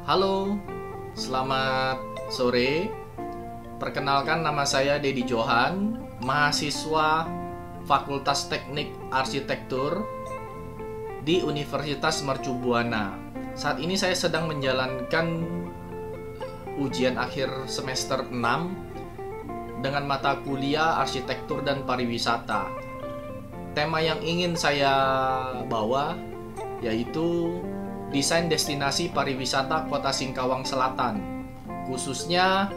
Halo, selamat sore. Perkenalkan, nama saya Dedi Johan, mahasiswa Fakultas Teknik Arsitektur di Universitas Mercu Buana. Saat ini saya sedang menjalankan ujian akhir semester 6 dengan mata kuliah Arsitektur dan Pariwisata. Tema yang ingin saya bawa yaitu desain destinasi pariwisata Kota Singkawang Selatan, khususnya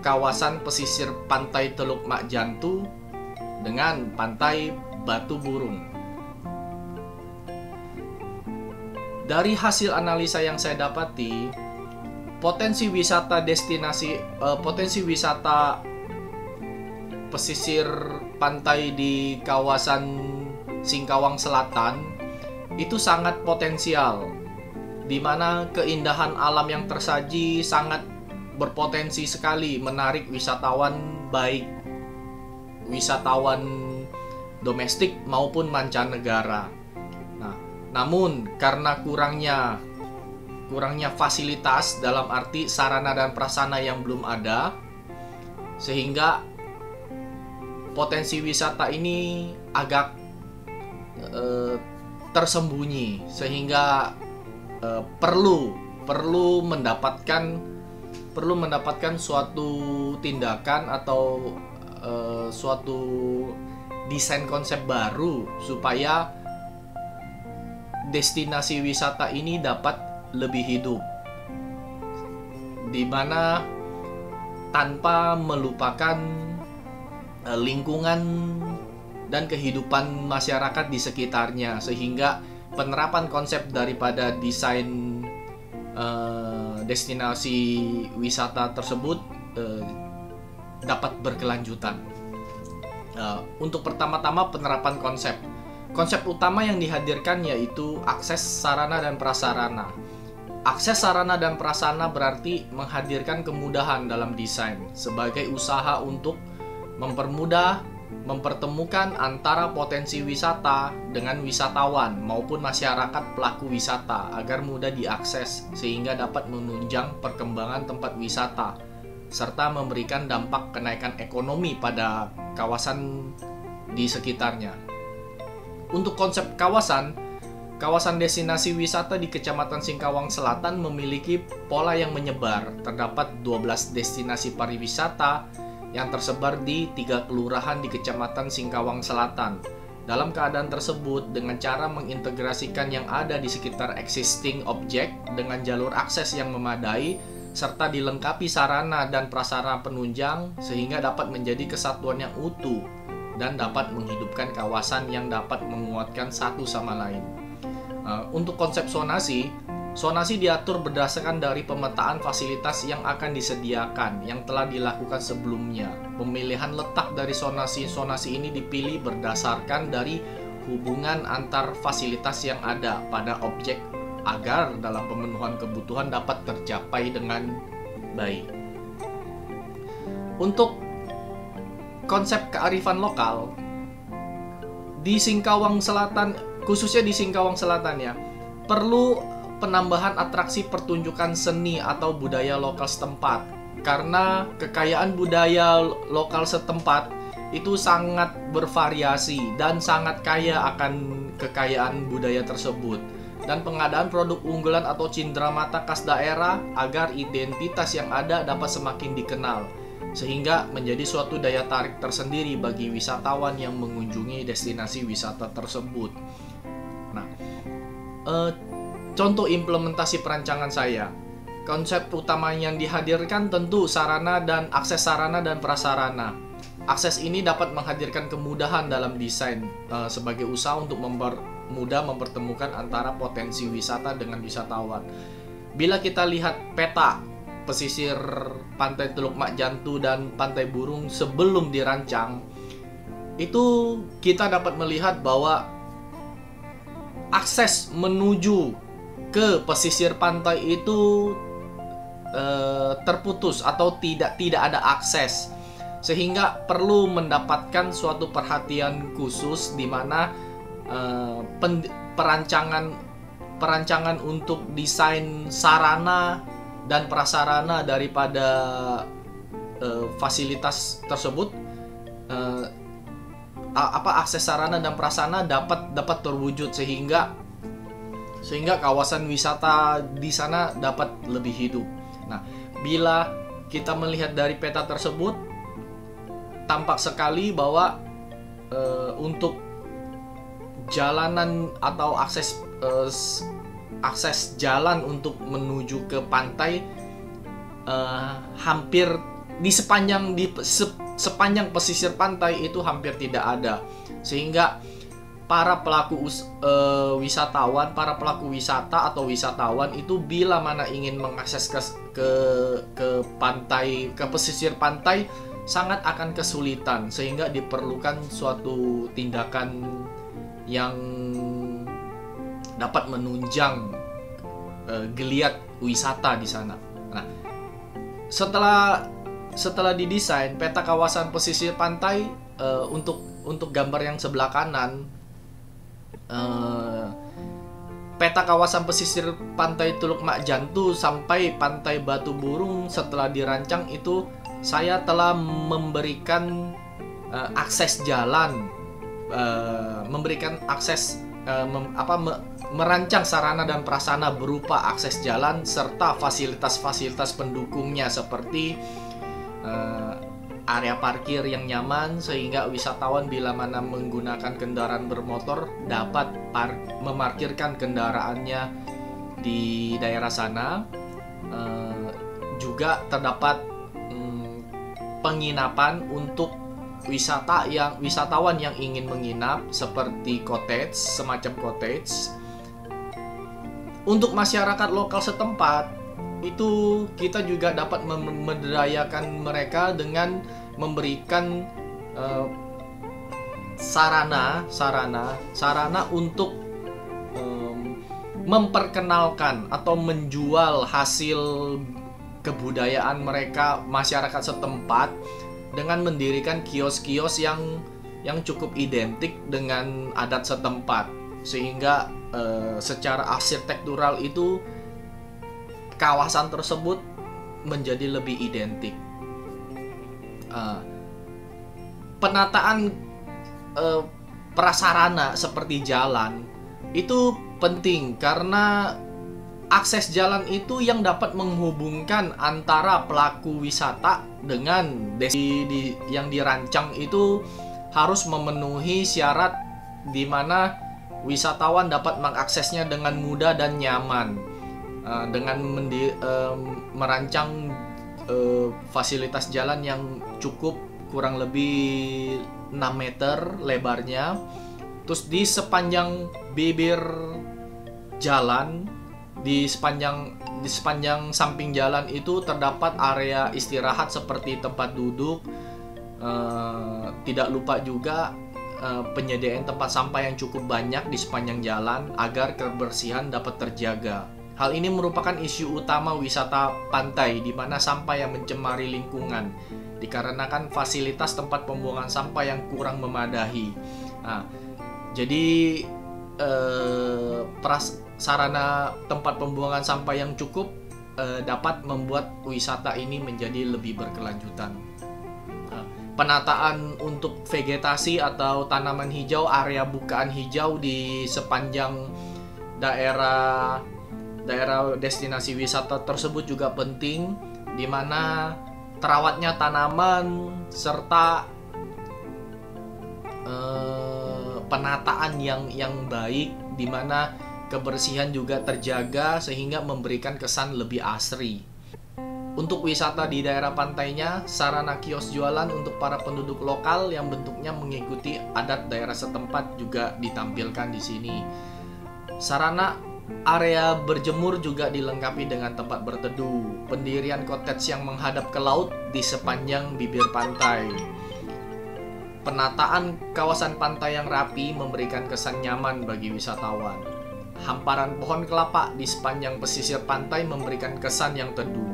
kawasan pesisir pantai Teluk Mak Jantu dengan pantai Batu Burung. Dari hasil analisa yang saya dapati, potensi wisata pesisir pantai di kawasan Singkawang Selatan itu sangat potensial, di mana keindahan alam yang tersaji sangat berpotensi sekali menarik wisatawan, baik wisatawan domestik maupun mancanegara. Nah, namun karena kurangnya fasilitas dalam arti sarana dan prasarana yang belum ada, sehingga potensi wisata ini agak tersembunyi, sehingga perlu mendapatkan suatu tindakan atau suatu desain konsep baru supaya destinasi wisata ini dapat lebih hidup, di mana tanpa melupakan lingkungan dan kehidupan masyarakat di sekitarnya, sehingga penerapan konsep daripada desain destinasi wisata tersebut dapat berkelanjutan. Untuk pertama-tama penerapan konsep utama yang dihadirkan yaitu akses sarana dan prasarana. Akses sarana dan prasarana berarti menghadirkan kemudahan dalam desain sebagai usaha untuk mempertemukan antara potensi wisata dengan wisatawan maupun masyarakat pelaku wisata agar mudah diakses, sehingga dapat menunjang perkembangan tempat wisata serta memberikan dampak kenaikan ekonomi pada kawasan di sekitarnya. Untuk konsep kawasan destinasi wisata di Kecamatan Singkawang Selatan memiliki pola yang menyebar. Terdapat 12 destinasi pariwisata yang tersebar di 3 kelurahan di Kecamatan Singkawang Selatan. Dalam keadaan tersebut, dengan cara mengintegrasikan yang ada di sekitar existing objek dengan jalur akses yang memadai, serta dilengkapi sarana dan prasarana penunjang, sehingga dapat menjadi kesatuan yang utuh dan dapat menghidupkan kawasan yang dapat menguatkan satu sama lain. Untuk konsep zonasi diatur berdasarkan dari pemetaan fasilitas yang akan disediakan yang telah dilakukan sebelumnya. Pemilihan letak dari zonasi ini dipilih berdasarkan dari hubungan antar fasilitas yang ada pada objek agar dalam pemenuhan kebutuhan dapat tercapai dengan baik. Untuk konsep kearifan lokal di Singkawang Selatan, khususnya di Singkawang Selatan ya, perlu penambahan atraksi pertunjukan seni atau budaya lokal setempat, karena kekayaan budaya lokal setempat itu sangat bervariasi dan sangat kaya akan kekayaan budaya tersebut, dan pengadaan produk unggulan atau cenderamata khas daerah agar identitas yang ada dapat semakin dikenal, sehingga menjadi suatu daya tarik tersendiri bagi wisatawan yang mengunjungi destinasi wisata tersebut. Nah, contoh implementasi perancangan saya, konsep utama yang dihadirkan tentu akses sarana dan prasarana. Akses ini dapat menghadirkan kemudahan dalam desain sebagai usaha untuk mudah mempertemukan antara potensi wisata dengan wisatawan. Bila kita lihat peta pesisir pantai Teluk Mak Jantu dan pantai Burung sebelum dirancang, itu kita dapat melihat bahwa akses menuju ke pesisir pantai itu terputus atau tidak ada akses, sehingga perlu mendapatkan suatu perhatian khusus di mana perancangan perancangan untuk desain sarana dan prasarana daripada fasilitas tersebut, akses sarana dan prasarana dapat terwujud sehingga kawasan wisata di sana dapat lebih hidup. Nah, bila kita melihat dari peta tersebut, tampak sekali bahwa untuk jalanan atau akses jalan untuk menuju ke pantai hampir di sepanjang pesisir pantai itu hampir tidak ada, sehingga para pelaku wisatawan, para pelaku wisata atau wisatawan itu bila mana ingin mengakses ke pantai, ke pesisir pantai, sangat akan kesulitan, sehingga diperlukan suatu tindakan yang dapat menunjang geliat wisata di sana. Nah, setelah didesain peta kawasan pesisir pantai, untuk gambar yang sebelah kanan, peta kawasan pesisir pantai Teluk Mak Jantu sampai pantai Batu Burung setelah dirancang itu saya telah memberikan akses jalan, memberikan akses merancang sarana dan prasarana berupa akses jalan serta fasilitas-fasilitas pendukungnya seperti area parkir yang nyaman sehingga wisatawan bila mana menggunakan kendaraan bermotor dapat memarkirkan kendaraannya di daerah sana. Juga terdapat penginapan untuk wisatawan yang ingin menginap seperti cottage, semacam cottage. Untuk masyarakat lokal setempat itu kita juga dapat memberdayakan mereka dengan memberikan sarana untuk memperkenalkan atau menjual hasil kebudayaan mereka, masyarakat setempat, dengan mendirikan kios-kios yang cukup identik dengan adat setempat, sehingga secara arsitektural itu kawasan tersebut menjadi lebih identik. Penataan prasarana seperti jalan itu penting karena akses jalan itu yang dapat menghubungkan antara pelaku wisata dengan destinasi yang dirancang itu harus memenuhi syarat di mana wisatawan dapat mengaksesnya dengan mudah dan nyaman, dengan merancang fasilitas jalan yang cukup, kurang lebih 6 meter lebarnya. Terus di sepanjang bibir jalan, di sepanjang samping jalan itu terdapat area istirahat seperti tempat duduk. Tidak lupa juga penyediaan tempat sampah yang cukup banyak di sepanjang jalan agar kebersihan dapat terjaga. Hal ini merupakan isu utama wisata pantai, di mana sampah yang mencemari lingkungan dikarenakan fasilitas tempat pembuangan sampah yang kurang memadai. Nah, jadi sarana tempat pembuangan sampah yang cukup dapat membuat wisata ini menjadi lebih berkelanjutan. Penataan untuk vegetasi atau tanaman hijau, area bukaan hijau di sepanjang daerah destinasi wisata tersebut juga penting, di mana terawatnya tanaman serta penataan yang baik, di mana kebersihan juga terjaga sehingga memberikan kesan lebih asri. Untuk wisata di daerah pantainya, sarana kios jualan untuk para penduduk lokal yang bentuknya mengikuti adat daerah setempat juga ditampilkan di sini. Sarana area berjemur juga dilengkapi dengan tempat berteduh, pendirian cottage yang menghadap ke laut di sepanjang bibir pantai. Penataan kawasan pantai yang rapi memberikan kesan nyaman bagi wisatawan. Hamparan pohon kelapa di sepanjang pesisir pantai memberikan kesan yang teduh.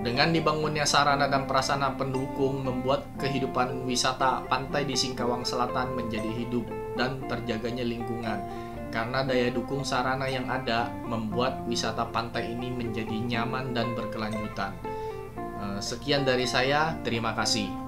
Dengan dibangunnya sarana dan prasarana pendukung membuat kehidupan wisata pantai di Singkawang Selatan menjadi hidup dan terjaganya lingkungan. karena daya dukung sarana yang ada membuat wisata pantai ini menjadi nyaman dan berkelanjutan. Sekian dari saya, terima kasih.